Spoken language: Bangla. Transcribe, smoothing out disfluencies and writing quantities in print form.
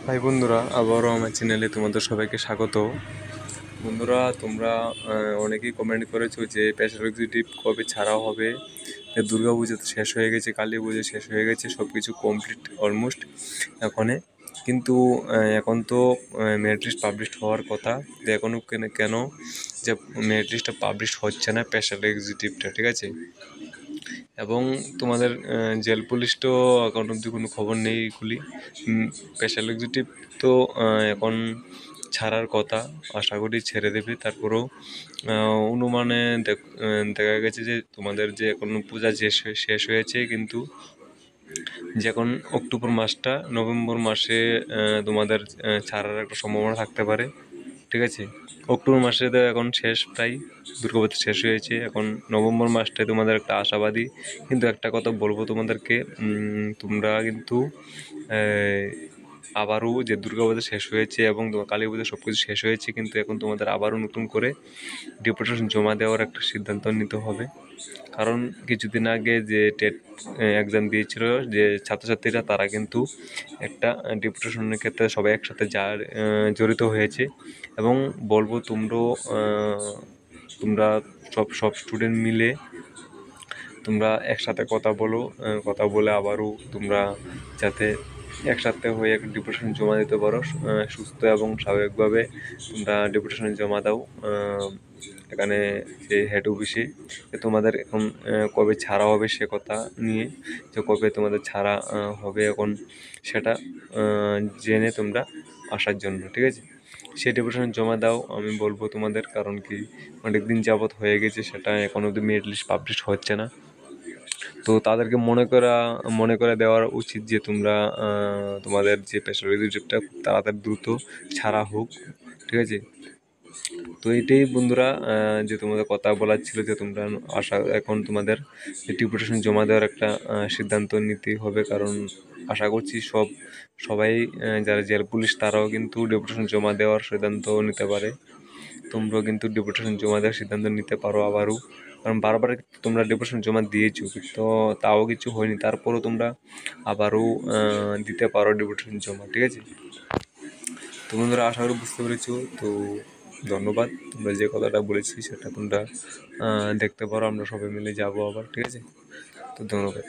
হাই বন্ধুরা, আবারও আমার চ্যানেলে তোমাদের সবাইকে স্বাগত। বন্ধুরা, তোমরা অনেকেই কমেন্ট করেছো যে স্পেশাল এক্সিকিউটিভ কবে ছাড়া হবে। দুর্গা পুজো তো শেষ হয়ে গেছে, কালী পুজো শেষ হয়ে গেছে, সব কিছু কমপ্লিট অলমোস্ট এখনে। কিন্তু এখন তো মেরিট লিস্ট পাবলিশ হওয়ার কথা, তো এখনও কেন যে মেরিট লিস্টটা পাবলিশ হচ্ছে না স্পেশাল এক্সিকিউটিভটা, ঠিক আছে। এবং তোমাদের জেল পুলিশ তো এখন অব্দি কোনো খবর নেই এগুলি। স্পেশাল এক্সিকিউটিভ তো এখন ছাড়ার কথা, আশা করি ছেড়ে দেবে। তারপরেও অনুমানে দেখা গেছে যে তোমাদের যে এখন পূজা শেষ হয়েছে, কিন্তু যে এখন অক্টোবর মাসটা নভেম্বর মাসে তোমাদের ছাড়ার একটা সম্ভাবনা থাকতে পারে, ঠিক আছে। অক্টোবর মাসে তো এখন শেষ, প্রায় দুর্গাপুজো শেষ হয়েছে, এখন নভেম্বর মাসটায় তোমাদের একটা আশাবাদী। কিন্তু একটা কথা বলবো তোমাদেরকে, তোমরা কিন্তু আবারও যে দুর্গাপুজো শেষ হয়েছে এবং কালী পুজো সব কিছু শেষ হয়েছে, কিন্তু এখন তোমাদের আবারও নতুন করে ডেপুটেশন জমা দেওয়ার একটা সিদ্ধান্ত নিতে হবে। কারণ কিছুদিন আগে যে টেট এক্সাম দিয়েছিল যে ছাত্রছাত্রীরা, তারা কিন্তু একটা ডেপুটেশনের ক্ষেত্রে সবাই একসাথে জড়িত হয়েছে। এবং বলবো তোমরা সব স্টুডেন্ট মিলে তোমরা একসাথে কথা বলে আবারও তোমরা যাতে একসাথে হয়ে একটা ডেপুটেশন জমা দিতে পারো, সুস্থ এবং স্বাভাবিকভাবে তোমরা ডেপুটেশন জমা দাও এখানে যে হেড অফিসে। তোমাদের এখন কবে ছাড়া হবে সে কথা নিয়ে, যে কবে তোমাদের ছাড়া হবে এখন সেটা জেনে তোমরা আসার জন্য, ঠিক আছে। সেই ডেপুটেশন জমা দাও আমি বলবো তোমাদের, কারণ কি অনেক দিন যাবৎ হয়ে গেছে, সেটা এখন অব্দি মেরিট লিস্ট পাবলিশ হচ্ছে না। তো তাদেরকে মনে করে দেওয়ার উচিত যে তোমরা তোমাদের যে স্পেশাল এক্সিকিউটিভটা খুব তাড়াতাড়ি দ্রুত ছাড়া হোক, ঠিক আছে। তো এটাই বন্ধুরা, যে তোমাদের কথা বলার ছিল যে তোমরা এখন তোমাদের ডেপুটেশন জমা দেওয়ার একটা সিদ্ধান্ত নিতে হবে। কারণ আশা করছি সবাই যারা জেল পুলিশ তারাও কিন্তু ডেপুটেশন জমা দেওয়ার সিদ্ধান্ত নিতে পারে। তোমরাও কিন্তু ডেপুটেশন জমা দেওয়ার সিদ্ধান্ত নিতে পারো আবারও, কারণ বারবার তোমরা ডেপুটেশন জমা দিয়েছো, তো তাও কিছু হয়নি, তারপরও তোমরা আবারও দিতে পারো ডেপুটেশন জমা, ঠিক আছে। তো বন্ধুরা, আশা করি বুঝতে পেরেছো। তো ধন্যবাদ, তোমরা যে কথাটা বলেছি সেটা তোমরা দেখতে পারো, আমরা সবাই মিলে যাবো আবার, ঠিক আছে। তো ধন্যবাদ।